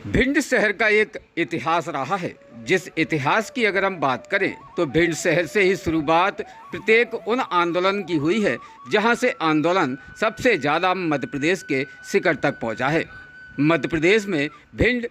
भिंड शहर का एक इतिहास रहा है। जिस इतिहास की अगर हम बात करें तो भिंड शहर से ही शुरुआत प्रत्येक उन आंदोलन की हुई है जहां से आंदोलन सबसे ज़्यादा मध्य प्रदेश के शिखर तक पहुंचा है। मध्य प्रदेश में भिंड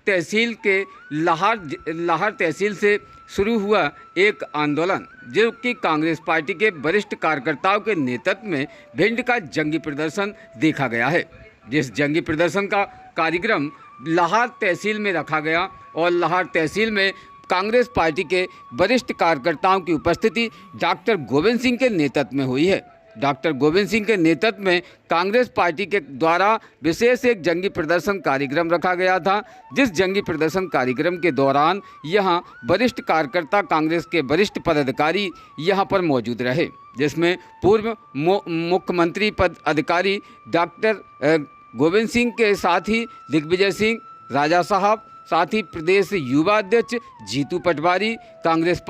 तहसील के लाहौर तहसील से शुरू हुआ एक आंदोलन जो कि कांग्रेस पार्टी के वरिष्ठ कार्यकर्ताओं के नेतृत्व में भिंड का जंगी प्रदर्शन देखा गया है। जिस जंगी प्रदर्शन का कार्यक्रम लाहौर तहसील में रखा गया और लाहौर तहसील में कांग्रेस पार्टी के वरिष्ठ कार्यकर्ताओं की उपस्थिति डॉक्टर गोविंद सिंह के नेतृत्व में हुई है। डॉक्टर गोविंद सिंह के नेतृत्व में कांग्रेस पार्टी के द्वारा विशेष एक जंगी प्रदर्शन कार्यक्रम रखा गया था। जिस जंगी प्रदर्शन कार्यक्रम के दौरान यहां वरिष्ठ कार्यकर्ता कांग्रेस के वरिष्ठ पदाधिकारी यहां पर मौजूद रहे, जिसमें पूर्व मुख्यमंत्री पद अधिकारी डॉक्टर गोविंद सिंह के साथ ही दिग्विजय सिंह राजा साहब, साथ ही प्रदेश युवा अध्यक्ष जीतू पटवारी, कांग्रेस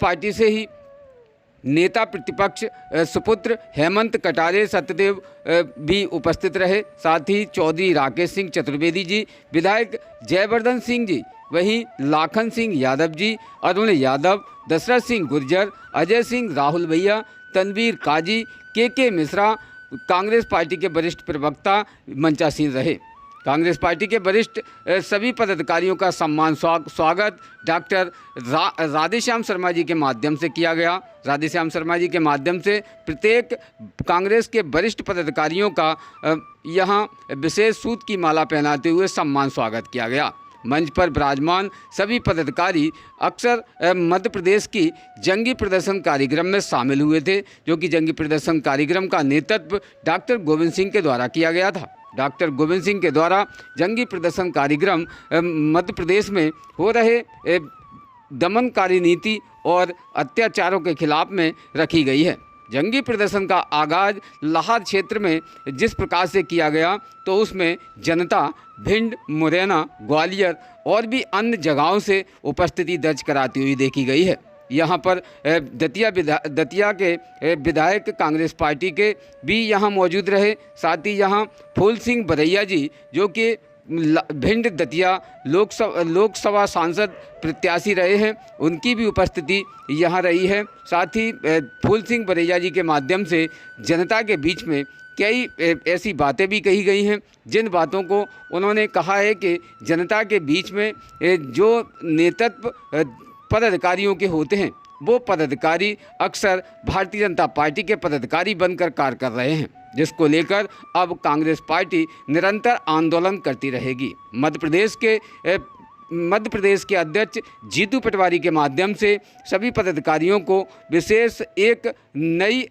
पार्टी से ही नेता प्रतिपक्ष सुपुत्र हेमंत कटारे सत्यदेव भी उपस्थित रहे। साथ ही चौधरी राकेश सिंह चतुर्वेदी जी, विधायक जयवर्धन सिंह जी, वहीं लाखन सिंह यादव जी, अरुण यादव, दशरथ सिंह गुर्जर, अजय सिंह, राहुल भैया, तनवीर काजी, के मिश्रा, कांग्रेस पार्टी के वरिष्ठ प्रवक्ता मंचासीन रहे। कांग्रेस पार्टी के वरिष्ठ सभी पदाधिकारियों का सम्मान स्वागत डॉक्टर राधेश्याम शर्मा जी के माध्यम से किया गया। राधेश्याम शर्मा जी के माध्यम से प्रत्येक कांग्रेस के वरिष्ठ पदाधिकारियों का यहाँ विशेष सूत की माला पहनाते हुए सम्मान स्वागत किया गया। मंच पर विराजमान सभी पदाधिकारी अक्सर मध्य प्रदेश की जंगी प्रदर्शन कार्यक्रम में शामिल हुए थे, जो कि जंगी प्रदर्शन कार्यक्रम का नेतृत्व डॉक्टर गोविंद सिंह के द्वारा किया गया था। डॉक्टर गोविंद सिंह के द्वारा जंगी प्रदर्शन कार्यक्रम मध्य प्रदेश में हो रहे दमनकारी नीति और अत्याचारों के खिलाफ में रखी गई है। जंगी प्रदर्शन का आगाज़ लाहौर क्षेत्र में जिस प्रकार से किया गया तो उसमें जनता भिंड, मुरैना, ग्वालियर और भी अन्य जगहों से उपस्थिति दर्ज कराती हुई देखी गई है। यहाँ पर दतिया के विधायक कांग्रेस पार्टी के भी यहाँ मौजूद रहे। साथ ही यहाँ फूल सिंह बरैया जी, जो कि भिंड दतिया लोकसभा सांसद प्रत्याशी रहे हैं, उनकी भी उपस्थिति यहाँ रही है। साथ ही फूल सिंह बरैया जी के माध्यम से जनता के बीच में कई ऐसी बातें भी कही गई हैं, जिन बातों को उन्होंने कहा है कि जनता के बीच में जो नेतृत्व पदाधिकारियों के होते हैं वो पदाधिकारी अक्सर भारतीय जनता पार्टी के पदाधिकारी बनकर कार्य कर रहे हैं, जिसको लेकर अब कांग्रेस पार्टी निरंतर आंदोलन करती रहेगी। मध्य प्रदेश के अध्यक्ष जीतू पटवारी के माध्यम से सभी पदाधिकारियों को विशेष एक नई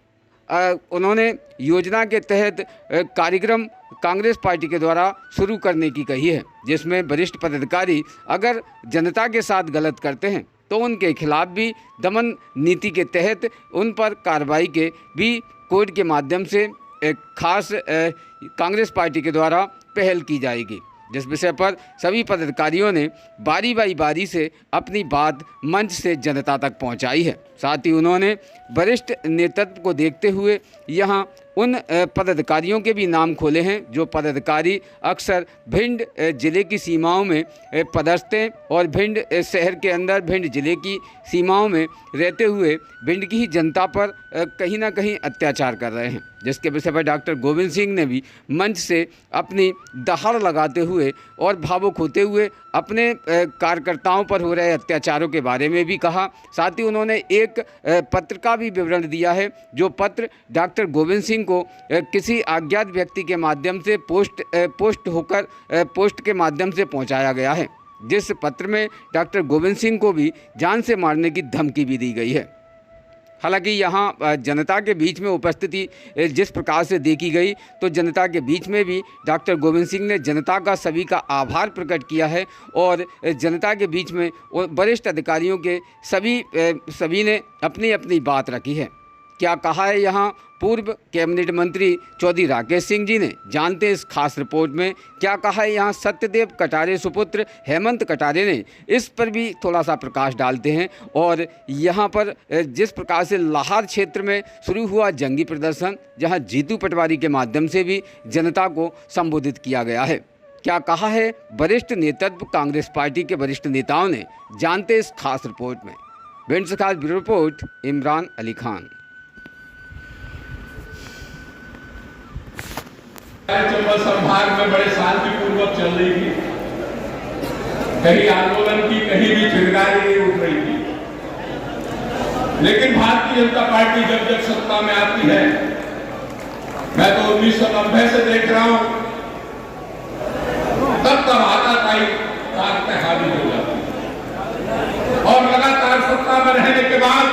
उन्होंने योजना के तहत कार्यक्रम कांग्रेस पार्टी के द्वारा शुरू करने की कही है, जिसमें वरिष्ठ पदाधिकारी अगर जनता के साथ गलत करते हैं तो उनके खिलाफ भी दमन नीति के तहत उन पर कार्रवाई के भी कोर्ट के माध्यम से एक खास कांग्रेस पार्टी के द्वारा पहल की जाएगी, जिस विषय पर सभी पदाधिकारियों ने बारी से अपनी बात मंच से जनता तक पहुंचाई है। साथ ही उन्होंने वरिष्ठ नेतृत्व को देखते हुए यहां उन पदाधिकारियों के भी नाम खोले हैं जो पदाधिकारी अक्सर भिंड जिले की सीमाओं में पदस्थ हैं और भिंड शहर के अंदर भिंड जिले की सीमाओं में रहते हुए भिंड की ही जनता पर कहीं ना कहीं अत्याचार कर रहे हैं, जिसके विषय पर डॉक्टर गोविंद सिंह ने भी मंच से अपनी दहाड़ लगाते हुए और भावुक होते हुए अपने कार्यकर्ताओं पर हो रहे अत्याचारों के बारे में भी कहा। साथ ही उन्होंने एक पत्र का भी विवरण दिया है, जो पत्र डॉक्टर गोविंद सिंह को किसी अज्ञात व्यक्ति के माध्यम से पोस्ट के माध्यम से पहुंचाया गया है, जिस पत्र में डॉक्टर गोविंद सिंह को भी जान से मारने की धमकी भी दी गई है। हालांकि यहाँ जनता के बीच में उपस्थिति जिस प्रकार से देखी गई तो जनता के बीच में भी डॉक्टर गोविंद सिंह ने जनता का सभी का आभार प्रकट किया है और जनता के बीच में वरिष्ठ अधिकारियों के सभी ने अपनी अपनी बात रखी है। क्या कहा है यहाँ पूर्व कैबिनेट मंत्री चौधरी राकेश सिंह जी ने, जानते हैं इस खास रिपोर्ट में। क्या कहा है यहाँ सत्यदेव कटारे सुपुत्र हेमंत कटारे ने, इस पर भी थोड़ा सा प्रकाश डालते हैं। और यहाँ पर जिस प्रकार से लाहौर क्षेत्र में शुरू हुआ जंगी प्रदर्शन, जहाँ जीतू पटवारी के माध्यम से भी जनता को संबोधित किया गया है। क्या कहा है वरिष्ठ नेतृत्व कांग्रेस पार्टी के वरिष्ठ नेताओं ने, जानते इस खास रिपोर्ट में। भिंड से खास ब्यूरो रिपोर्ट, इमरान अली खान। चंबल संभाग में बड़े शांतिपूर्वक चल रही थी, कहीं आंदोलन की, कहीं भी चिंगारी नहीं उठ रही थी। लेकिन भारतीय जनता पार्टी जब जब सत्ता में आती है, मैं तो 1990 से देख रहा हूं, तब आताताई ताकतें हावी हो जाती और लगातार सत्ता में रहने के बाद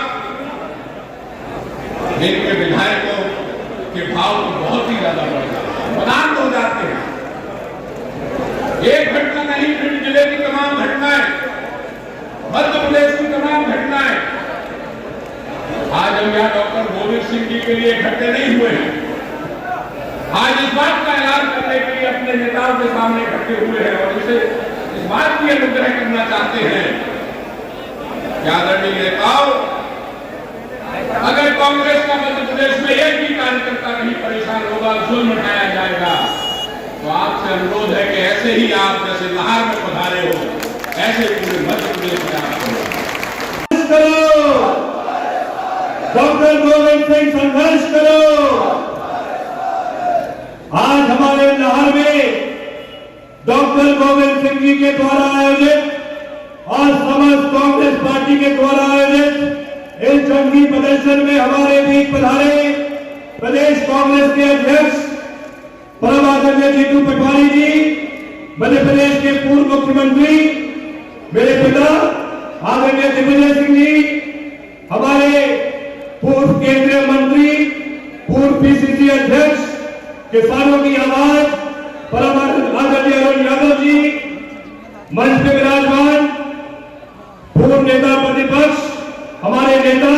इनके विधायकों के भाव तो बहुत ही ज्यादा बढ़ जाते हैं, मदान हो जाते हैं। एक घटना नहीं, भिंड जिले की तमाम घटनाएं, मध्य प्रदेश की तमाम घटनाएं, आज हम यहाँ डॉक्टर गोविंद सिंह जी के लिए इकट्ठे नहीं हुए हैं। आज इस बात का ऐलान करने के लिए अपने नेताओं के सामने इकट्ठे हुए हैं और इसे इस बात की अनुग्रह करना चाहते हैं कि आदरणीय नेताओं, अगर कांग्रेस का मध्य प्रदेश में एक भी कार्यकर्ता नहीं परेशान होगा, जुल्म उठाया जाएगा, तो आपसे अनुरोध है कि ऐसे ही आप जैसे लाहौर में पधारे हो, ऐसे पूरे मध्य प्रदेश में आप करो। डॉक्टर गोविंद सिंह संघर्ष करो। आज हमारे लाहौर में डॉक्टर गोविंद सिंह जी के द्वारा आयोजित और समस्त कांग्रेस पार्टी के द्वारा आयोजित इस जंगी प्रदर्शन में हमारे बीच पधारे प्रदेश कांग्रेस के अध्यक्ष परम आदरणीय जीतू पटवारी जी, मध्य प्रदेश के पूर्व मुख्यमंत्री मेरे पिता आदरणीय दिग्विजय सिंह जी, हमारे पूर्व केंद्रीय मंत्री, पूर्व पीसीसी अध्यक्ष, किसानों की आवाज परम आदरणीय अरुण यादव जी, मंच पे विराजमान पूर्व नेता प्रतिपक्ष हमारे नेता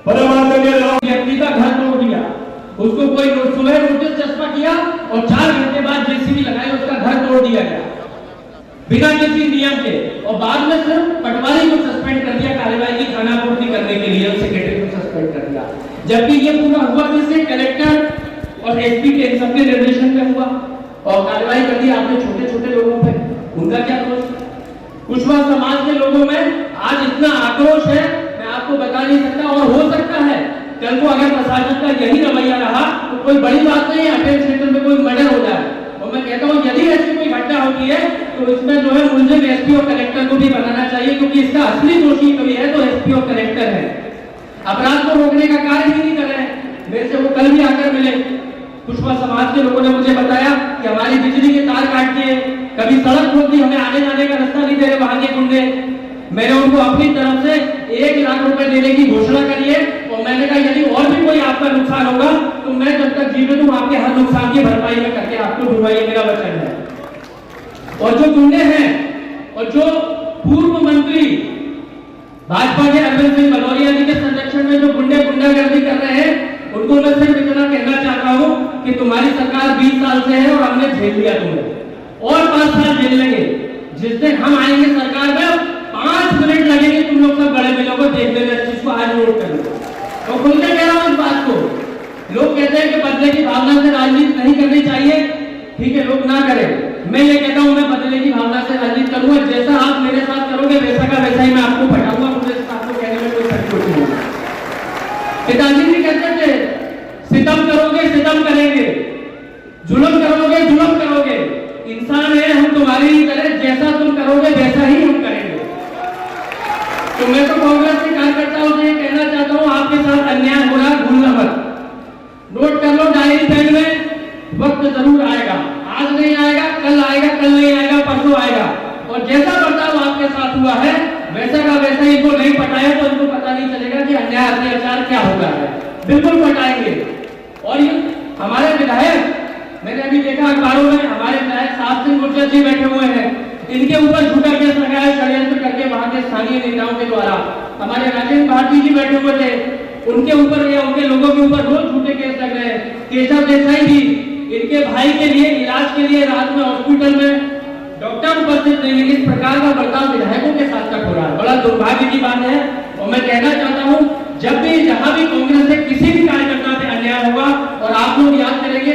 परम आदरणीय व्यक्ति का घर तोड़ दिया, उसको कोई सुबह नोटिस चस्पा किया और 4 घंटे बाद जेसीबी लगाई, उसका घर तोड़ दिया गया बिना किसी नियम के। और बाद में सिर्फ पटवारी को सस्पेंड कर दिया कार्यवाही की खानापूर्ति करने के लिए, सेक्रेटरी को सस्पेंड कर दिया। जबकि ये पूरा हुआ जिससे कलेक्टर और एसपी के सबके निर्देशन में हुआ और कार्रवाई कर दी आपने छोटे छोटे लोगों पे, उनका क्या दोष? कुशवा समाज के लोगों में आज इतना आक्रोश है, मैं आपको बता नहीं सकता। और हो सकता है कल को अगर प्रशासन का यही रवैया रहा तो कोई बड़ी बात नहीं है, अपने क्षेत्र में कोई मर्डर हो जाए। और मैं कहता हूँ यदि ऐसी कोई घटना होती है तो इसमें जो है मुलजिम एसपी और कलेक्टर को भी बनाना चाहिए, क्योंकि इसका असली दोषी कभी है तो एसपी और कलेक्टर है। अपराध को रोकने का कार्य ही नहीं कर रहे हैं। मेरे से वो कल भी आकर मिले, कुशवा समाज के लोगों ने मुझे बताया कि हमारी बिजली के तार काट दिए, कभी सड़क खोल दी, हमें आने जाने का रास्ता नहीं दे रहे वहां के गुंडे। मैंने उनको अपनी तरफ से 1 लाख रुपए देने की घोषणा करी है और मैंने कहा यदि और भी कोई आपका नुकसान होगा तो मैं जब तक जीवित हूं आपके हर नुकसान की भरपाई में करके आपको दूंगा, ये मेरा वचन है। और जो गुंडे हैं और जो पूर्व मंत्री भाजपा के अरविंद सिंह भदौरिया जी के संरक्षण में जो गुंडे गुंडागर्दी कर रहे हैं, उनको मैं सिर्फ इतना कहना चाहता हूं कि तुम्हारी सरकार 20 साल से है और हमने झेल लिया तुम्हें, और 5 साल झेल लेंगे। जिस दिन हम आएंगे सरकार में 5 मिनट लगेंगे तुम लोग सब बड़े मिलों को देखने में, इस चीज को आज नोट कर लो। तो खुल के कह रहा हूं इस बात को। लोग कहते हैं कि बदले की भावना से राजनीति नहीं करनी चाहिए, ठीक है, लोग ना करें। मैं ये कहता हूं मैं बदले की भावना से राजनीति करूंगा, जैसा आप मेरे साथ करोगे वैसा का वैसा ही मैं आपको पटाऊंगा। मुझे इस बात को कहने में कोई संकोच नहीं है। पिताजी भी कहते थे सितम करोगे सितम करेंगे, जुल्म करोगे जुल्म करोगे, इंसान है हम तुम्हारी ही तरह, जैसा तुम करोगे वैसा ही हम करेंगे। तो मैं तो कांग्रेस के कार्यकर्ताओं से ये कहना चाहता हूं आपके साथ अन्याय हो रहा, भूलना मत। नोट कर लो डायरी पेन में, वक्त जरूर आएगा, आज नहीं आएगा, कल आएगा, कल नहीं आएगा, परसों आएगा। और जैसा बर्ताव आपके साथ हुआ है वैसा का वैसा ही इनको नहीं पटाया तो इनको पता नहीं चलेगा कि अन्याय अत्याचार क्या होता है। बिल्कुल पटाएंगे। और ये हमारे विधायक, मैंने अभी देखा अखबारों में, हमारे विधायक साहब सिंह गुर्जर जी बैठे हुए हैं, इनके ऊपर झूठा केस लगाया षड्यंत्र करके वहां के स्थानीय नेताओं के द्वारा। हमारे राजेंद्र भारती जी बैठे हुए थे, उनके ऊपर या उनके लोगों के ऊपर रोज झूठे केस लग रहे हैं। केशव देसाई जी, इनके भाई के लिए इलाज के लिए रात में हॉस्पिटल में डॉक्टर उपस्थित नहीं है। इस प्रकार का बर्ताव विधायकों के साथ कर हो रहा है, बड़ा दुर्भाग्य की बात है। और मैं कहना चाहता हूँ, जब भी जहां भी कांग्रेस से किसी भी कार्यकर्ता पे अन्याय होगा, और आप लोग याद करेंगे,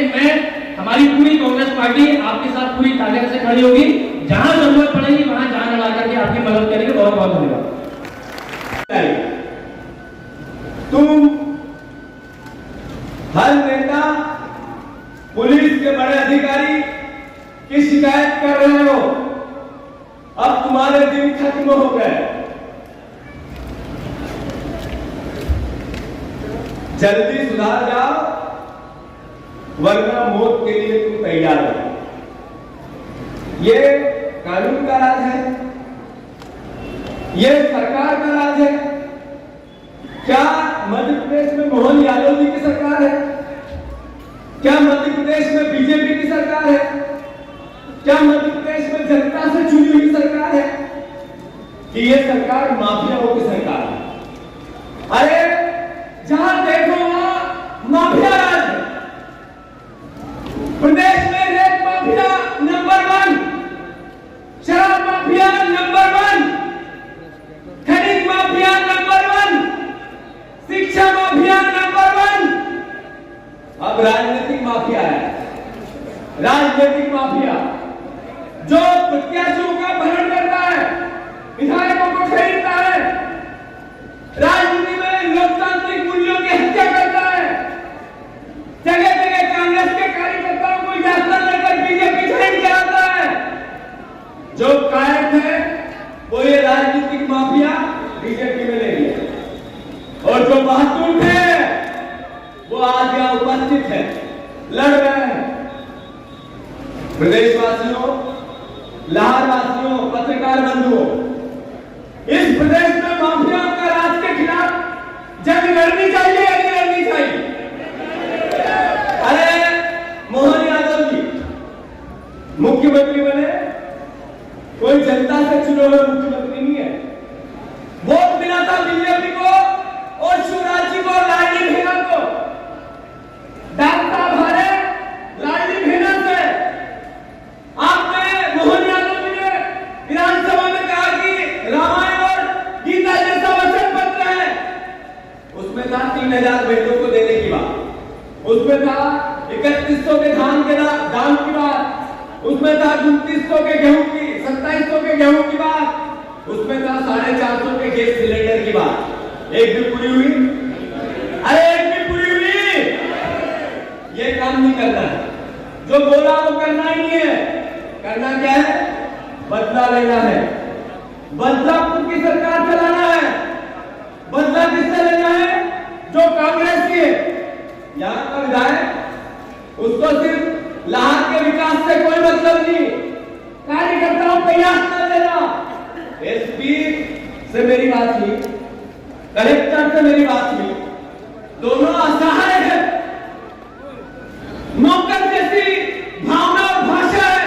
हमारी पूरी कांग्रेस पार्टी आपके साथ पूरी ताकत से खड़ी होगी। जहां जरूरत पड़ेगी वहां जान लगा करके आपकी मदद करेंगे। बहुत बहुत धन्यवाद। तुम हर नेता, पुलिस के बड़े अधिकारी की शिकायत कर रहे हो, अब तुम्हारे दिन खत्म हो गए। जल्दी सुधार जाओ, वरना मौत के लिए तुम तैयार हो। ये कानून का राज है, ये सरकार का राज है। क्या मध्य प्रदेश में मोहन यादव जी की सरकार है? क्या मध्य प्रदेश में बीजेपी की सरकार है? क्या मध्य प्रदेश में जनता से चुनी हुई सरकार है? कि ये सरकार माफियाओं की सरकार है? अरे जहां देखो वहां माफिया राज है। प्रदेश में रेत माफिया नंबर 1, शराब माफिया नंबर 1, खनिज माफिया नंबर 1, शिक्षा माफिया नंबर 1। अब राजनीतिक माफिया है, राजनीतिक माफिया जो प्रत्याशियों का भरण करता है, विधायकों को खरीदता है, राजनीति में लोकतांत्रिक मूल्यों की हत्या करता है, जगह जगह कांग्रेस के कार्यकर्ताओं को यात्रा लेकर बीजेपी ज्वाइन कराता है। जो कायक है वो ये राजनीतिक माफिया बीजेपी में ले लिया, और जो बहादुर है वो आज यहां उपस्थित है, लड़ रहे हैं। प्रदेशवासियों, लाहौरवासियों, पत्रकार बंधुओं, इस प्रदेश में माफियाओं का राज के खिलाफ जंग लड़नी चाहिए या नहीं लड़नी चाहिए? अरे मोहन यादव जी मुख्यमंत्री बने, कोई जनता से चुने हुए मुख्यमंत्री नहीं है। वोट मिला था बीजेपी को और शिवराज जी को, लाडली बहना को। डांटा भरे लाडली बहना से आपने, मोहन यादव जी ने विधानसभा में कहा कि रामायण और गीता जैसा वचन पत्र है। उसमें था 3000 बहनों को देने की बात, उसमें था 3100 के धान के दाम की बात, उसमें था 2900 के गेहूं की, 2700 के गेहूं की बात, उसमें था 450 के गैस सिलेंडर की बात। एक भी पूरी हुई? अरे एक भी पूरी हुई? ये काम नहीं करना है, जो बोला वो करना ही नहीं है। करना क्या है? बदला लेना है, बदलापुर की सरकार चलाना है। बदला किससे लेना है? जो कांग्रेस की है। यहाँ का विधायक, उसको सिर्फ लाहौर के विकास से कोई मतलब नहीं, कार्यकर्ताओं को याद कर देना। एसपी से मेरी बात हुई, कलेक्टर से मेरी बात हुई, दोनों असहाय है, नौकर जैसी भावना और भाषा है।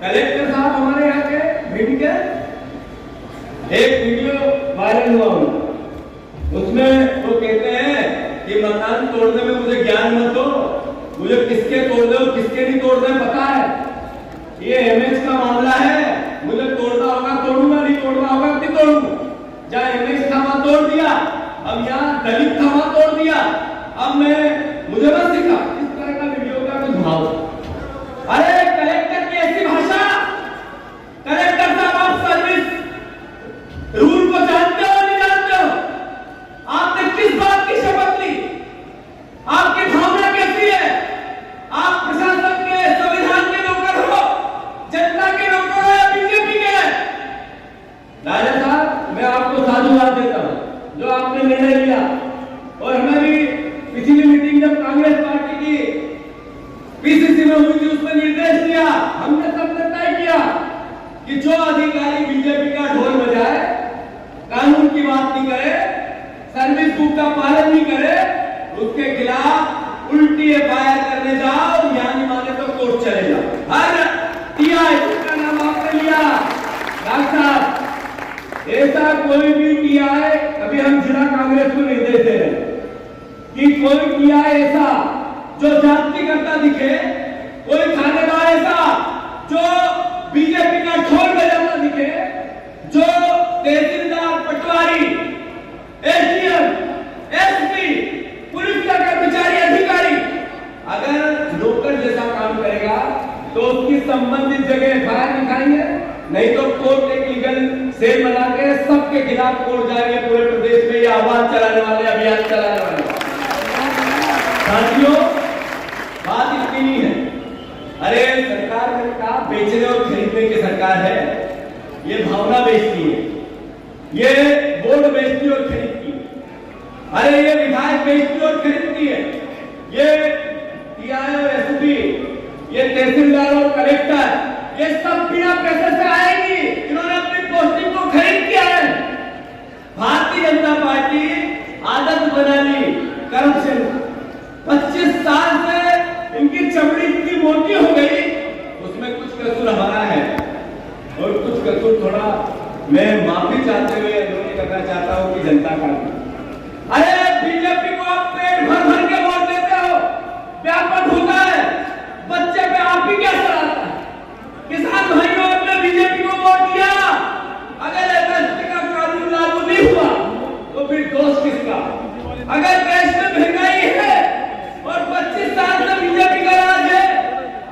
कलेक्टर साहब हमारे यहाँ के मीटिंग के एक वीडियो वायरल हुआ, उसमें वो कहते हैं कि मकान तोड़ने में मुझे ज्ञान मत दो, मुझे किसके तोड़ दे और किसके नहीं तोड़ दे पता है। ये एमएच का मामला है, मुझे तोड़ना होगा तोड़ूंगा, नहीं तोड़ना होगा नहीं तोड़ूंगा। जहाँ एमएच था वहां तोड़ दिया, अब यहाँ दलित था वहां तोड़ दिया। अब मुझे बस दिखा इस तरह का वीडियो का कुछ भाव। अरे कलेक्टर की ऐसी भाषा, कलेक्टर साहब आप सर्विस रूल को जानते हो नहीं जानते हो? आपने किस बात की शपथ ली? आपकी भावना कैसी है? आप प्रशासन के, संविधान के नौकर हो, जनता के नौकर हो या बीजेपी के? राजा साहब मैं आपको साधुवाद देता हूं जो आपने निर्णय लिया। और हमें भी पिछली मीटिंग जब कांग्रेस पार्टी की पीसीसी में हुई थी उसमें निर्देश दिया, हमने सबने तय किया कि जो अधिकारी बीजेपी का ढोल बजाए, कानून की बात नहीं करे, सर्विस बुक का पालन नहीं करे, उसके खिलाफ उल्टी एफआईआर करने जाओ, या नहीं माने तो कोर्ट चले जाओ। हर टीआई का नाम आपने लिया, डॉक्टर साहब ऐसा कोई भी किया है, अभी हम जिला कांग्रेस को निर्देश दे रहे हैं कि कोई किया है ऐसा जो जाति करता दिखे, कोई थानेदार ऐसा जो बीजेपी का ढोल बजाता दिखे, जो तहसीलदार, पटवारी, एसडीएम, एसपी, पुलिस का कर्मचारी, अधिकारी अगर नौकर जैसा काम करेगा तो उसकी संबंधित जगह एफआईआर लिखाएंगे, नहीं तो कोर्ट एक लीगल सेल बना के सबके खिलाफ कोर्ट जाएंगे। पूरे प्रदेश में ये आवाज चलाने वाले, अभियान चलाने वाले साथियों, बात इतनी नहीं है। अरे सरकार ने कहा बेचने और खरीदने की सरकार है, ये भावना बेचती है, ये वोट बेचती और खरीदती है। अरे ये विधायक बेचती और खरीदती है, ये टीआई और एसपी, ये तहसीलदार और कलेक्टर, ये सब बिना पैसे से आएगी, इन्होंने अपनी पोस्टिंग को खरीद किया है। भारतीय जनता पार्टी आदत बना ली करप्शन, 25 साल से इनकी चमड़ी इतनी मोटी हो गई, उसमें कुछ कसूर हमारा है और कुछ कसूर थोड़ा मैं माफी चाहते हुए अनुरोध करना चाहता हूं कि जनता का। अरे बीजेपी को आप पेट भर भर के वोट देते हो, व्यापक होता है, बच्चे पे आप ही क्या असर आता है? किसान भाइयों ने बीजेपी को वोट दिया, अगर एमएसपी का कानून लागू नहीं हुआ तो फिर दोष किसका? अगर देश में महंगाई है और 25 साल से बीजेपी का राज है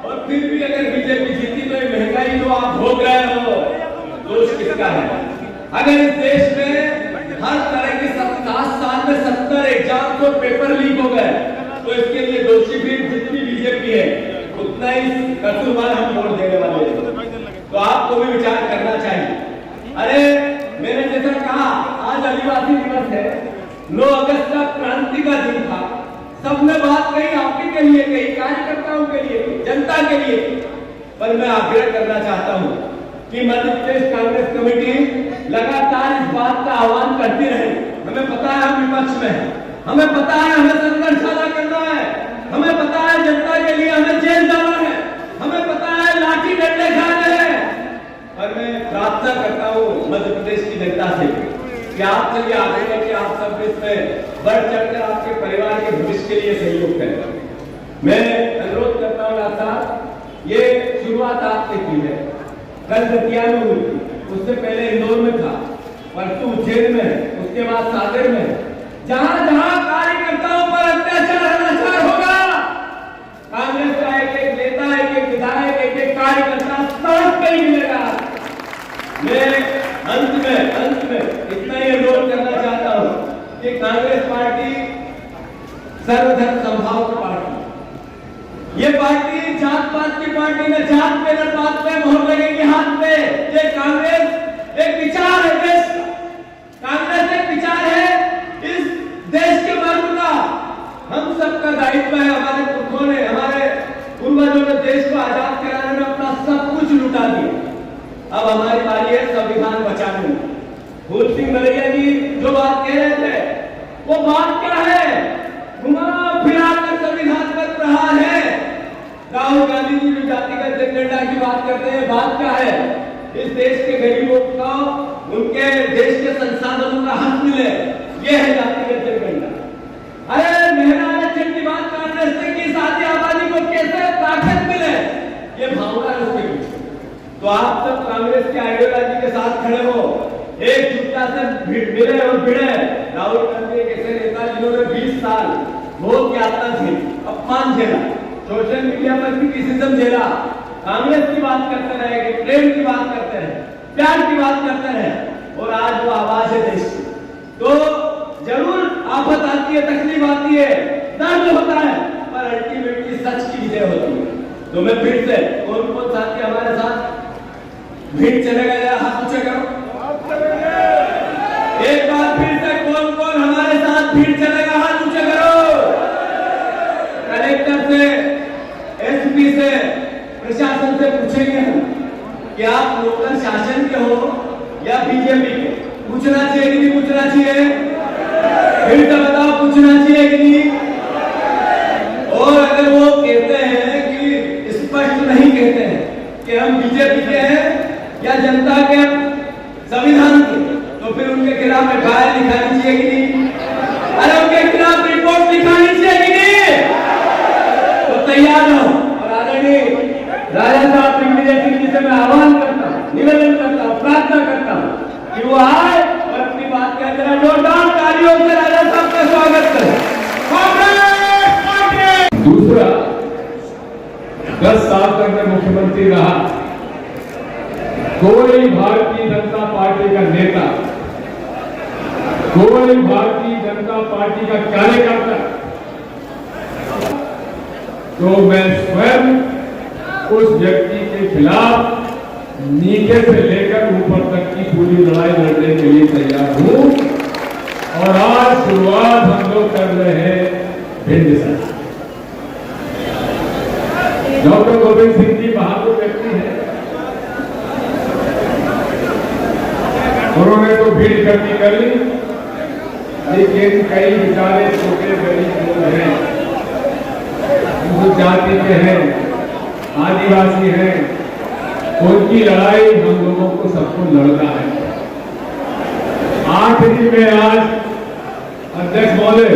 और फिर भी अगर बीजेपी जीती तो ये महंगाई तो आप भोग रहे हो, दोष किसका है? अगर इस देश में हर तरह के 7 साल में 70 एग्जाम तो पेपर लीक हो गए तो इसके लिए दोषी भी जितनी बीजेपी है उतना ही कसूरवार हम वोट देने वाले हैं। तो आपको भी विचार करना चाहिए। अरे मैंने जैसा कहा आज आदिवासी दिवस है, 9 अगस्त का क्रांति का दिन था, सबने बात कही आप ही के लिए, कही कार्यकर्ताओं के लिए, जनता के लिए, पर मैं आग्रह करना चाहता हूं कि मध्य प्रदेश कांग्रेस कमेटी लगातार इस बात का आह्वान करती रहे। हमें पता है हम विपक्ष में हैं, हमें पता है हमें संघर्ष ज्यादा करना है, हमें पता है जनता के लिए हमें जेल जाना है, हमें पता है लाठी डंडे खाने हैं, पर मैं प्रार्थना करता हूँ मध्य प्रदेश की जनता से कि आप चलिए आगे है कि आप सब इसमें बढ़ चढ़कर आपके परिवार के भविष्य के लिए सहयोग करें। मैं अनुरोध करता हूँ साहब, ये शुरुआत आपने की है, कल दतिया में हुई थी, उससे पहले इंदौर में था, परसों उज्जैन में, उसके बाद सागर में, जहां जहां कार्यकर्ताओं पर अत्याचार अनाचार होगा, कांग्रेस का एक नेता, एक विधायक, एक कार्यकर्ता सड़क पे ही मिलेगा। मैं अंत में इतना ही अनुरोध करना चाहता हूं कि कांग्रेस पार्टी सर्वधर्म समभाव की पार्टी, ये पार्टी जात पात की पार्टी में जात पे न पात पे मोहर लगेगी हाथ पे। ये कांग्रेस एक विचार है देश का, कांग्रेस एक विचार है इस देश के मर्म का। हम सबका दायित्व है, हमारे पुरखों ने, हमारे पूर्वजों ने देश को आजाद कराने में अपना सब कुछ लुटा दिया, अब हमारी बारी है संविधान बचाने में। फूल सिंह मलैया जी जो बात कह रहे थे वो बात क्या है? घुमा फिरा कर संविधान पर प्रहार है। राहुल गांधी जी जो जातिगत जनगणना की बात करते हैं, बात क्या है? इस देश के गरीबों को उनके देश के संसाधनों का हक मिले, ये है जातिगत जनगणना। अरे मेहरा आरक्षण की बात कांग्रेस ने की, साथी आबादी को कैसे ताकत मिले, ये भावना है उसके पीछे। तो आप सब कांग्रेस के आइडियोलॉजी के साथ खड़े हो, एकजुटता से मिले और भिड़े। राहुल गांधी एक ऐसे नेता जिन्होंने 20 साल बहुत यातना झेली, अपमान झेला, सोशल मीडिया पर भी क्रिटिसिज्म झेला, कांग्रेस की बात करते रहे, प्रेम की बात करते रहे, प्यार की बात करते रहे, और आज वो आवाज है देश की। तो जरूर आफत आती है, तकलीफ आती है, दर्द होता है, पर अल्टीमेटली सच की विजय होती है। तो मैं फिर से कौन कौन साथी हमारे साथ भीड़ चलेगा, जरा हाथ ऊंचे करो। एक बार फिर से कौन कौन हमारे साथ भीड़ चलेगा, हाथ ऊंचे करो। कलेक्टर से, एसपी से, प्रशासन से पूछेंगे हम कि आप लोकल शासन के हो या बीजेपी के? पूछना चाहिए कि नहीं पूछना चाहिए? फिर से बताओ, पूछना चाहिए कि नहीं? और अगर वो कहते हैं कि स्पष्ट नहीं कहते हैं कि हम बीजेपी के हैं या जनता के, संविधान के, मैं आह्वान करता हूँ, निवेदन करता हूँ, प्रार्थना करता हूँ कि वो आए और अपनी बात कह जरा जोरदार तालियों से राजा साहब का स्वागत करें। दूसरा, 10 साल तक मैं मुख्यमंत्री रहा, कोई भारतीय जनता पार्टी का नेता, कोई भारतीय जनता पार्टी का कार्यकर्ता, तो मैं स्वयं उस व्यक्ति के खिलाफ नीचे से लेकर ऊपर तक की पूरी लड़ाई लड़ने के लिए तैयार हूं। और आज शुरुआत हम लोग कर रहे हैं भिंड से। डॉक्टर गोविंद सिंह जी बहादुर व्यक्ति हैं, उन्होंने तो भीड़ इकट्ठी कर ली, लेकिन कई बेचारे छोटे गरीब लोग हैं, उस जाति के हैं, आदिवासी हैं, उनकी लड़ाई हम लोगों को सबको लड़ना है। आखिरी में आज अध्यक्ष महोदय,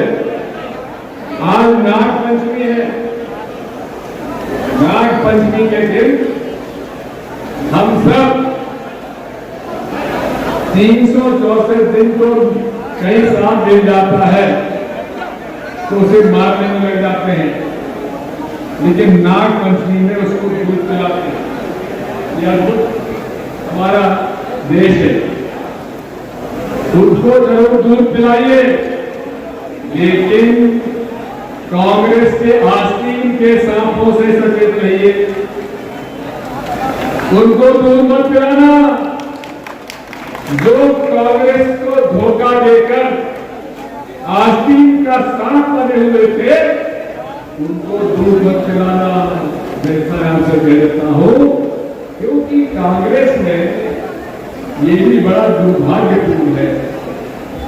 आज नाग पंचमी है। नाग पंचमी के दिन हम सब 364 दिन तो कहीं सांप मिल जाता है तो उसे मारने में लग जाते हैं, लेकिन नाग पंचमी में उसको दूध पिलाते हैं। यह अद्भुत हमारा देश है, उसको जरूर दूध पिलाइए, लेकिन कांग्रेस के आस्तीन के सांपों से सचेत रहिए, उनको दूध मत पिलाना। जो कांग्रेस को धोखा देकर आस्तीन का सांप बने हुए थे, उनको दूध मत पिलाना, जैसा आपसे कह देता हूं, क्योंकि कांग्रेस में ये भी बड़ा दुर्भाग्यपूर्ण है।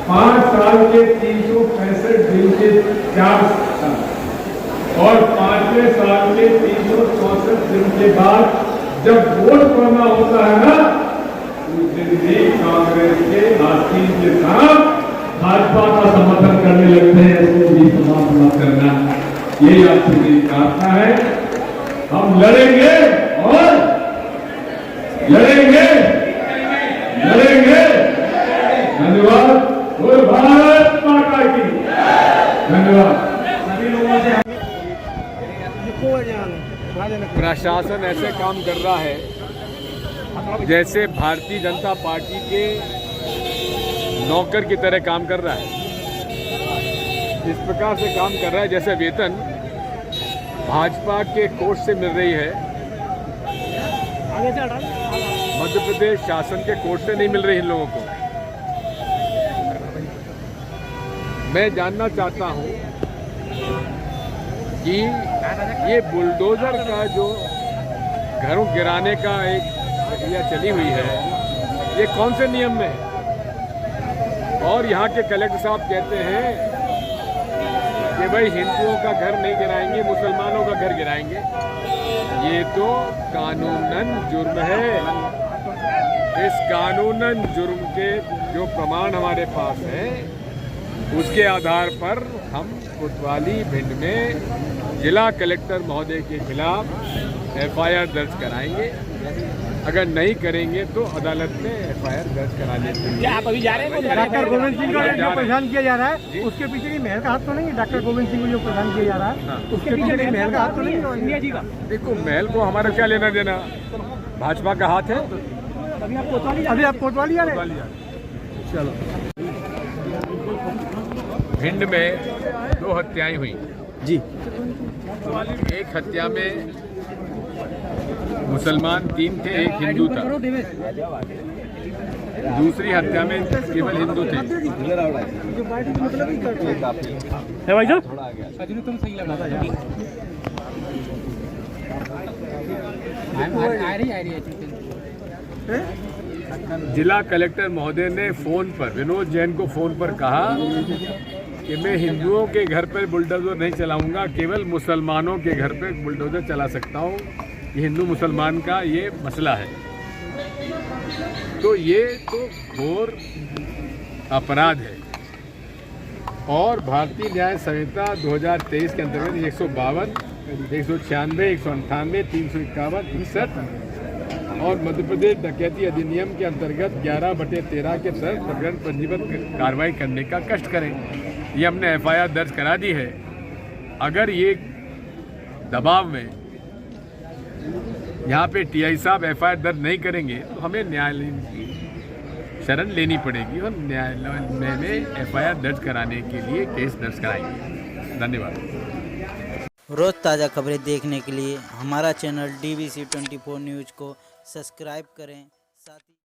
5 साल के 365 दिन के 4 साल और 5वें साल के 364 दिन के बाद जब वोट करना होता है ना, उस दिन भी कांग्रेस के आस्तीन के साथ भाजपा का समर्थन करने लगते हैं। इसको भी समाप्त मत करना, ये आपसे मेरी प्रार्थना है। हम लड़ेंगे और लड़ेंगे, लड़ेंगे। धन्यवाद। बोल भारत माता की। धन्यवाद। प्रशासन ऐसे काम कर रहा है जैसे भारतीय जनता पार्टी के नौकर की तरह काम कर रहा है। इस प्रकार से काम कर रहा है जैसे वेतन भाजपा के कोष से मिल रही है, मध्य प्रदेश शासन के कोष से नहीं मिल रही इन लोगों को। मैं जानना चाहता हूं कि ये बुलडोजर का जो घरों गिराने का एक प्रक्रिया चली हुई है, ये कौन से नियम में है? और यहाँ के कलेक्टर साहब कहते हैं कि भाई हिंदुओं का घर नहीं गिराएंगे, मुसलमानों का घर गिराएंगे। ये तो कानूनन जुर्म है। इस कानूनन जुर्म के जो प्रमाण हमारे पास हैं, उसके आधार पर हम कोतवाली भिंड में जिला कलेक्टर महोदय के खिलाफ एफआईआर दर्ज कराएंगे। अगर नहीं करेंगे तो अदालत में एफआईआर दर्ज करा लेते हैं। क्या आप अभी जा रहे हैं? डॉक्टर गोविंद सिंह को जो परेशान किया जा रहा है, उसके पीछे की महल का हाथ तो नहीं है? डॉक्टर गोविंद सिंह को जो परेशान किया जा रहा है, उसके पीछे की महल का हाथ तो नहीं है इंडिया जी का? देखो, महल को हमारा क्या लेना देना, भाजपा का हाथ है। अभी आप कोतवाली आ रहे हैं? चलो। भिंड में 2 हत्याएं हुई जी। एक हत्या में मुसलमान 3 थे, एक हिंदू था। दूसरी हत्या में केवल हिंदू थे। है भाई साहब? जिला कलेक्टर महोदय ने फोन पर, विनोद जैन को फोन पर कहा कि मैं हिंदुओं के घर पर बुलडोजर नहीं चलाऊंगा, केवल मुसलमानों के घर पर बुलडोजर चला सकता हूं। ये हिंदू मुसलमान का ये मसला है। तो ये तो घोर अपराध है और भारतीय न्याय संहिता 2023 के अंतर्गत 152, 196, 198, 351, 61 और मध्य प्रदेश डकैती अधिनियम के अंतर्गत 11/13 के तहत प्रकरण पंजीबद्ध कार्रवाई करने का कष्ट करें। ये हमने एफआईआर दर्ज करा दी है। अगर ये दबाव में यहाँ पे टीआई साहब एफआईआर दर्ज नहीं करेंगे तो हमें न्यायालय की शरण लेनी पड़ेगी और न्यायालय में एफआईआर दर्ज कराने के लिए केस दर्ज कराएंगे। धन्यवाद। रोज़ ताज़ा खबरें देखने के लिए हमारा चैनल DBC 24 न्यूज़ को सब्सक्राइब करें। साथ ही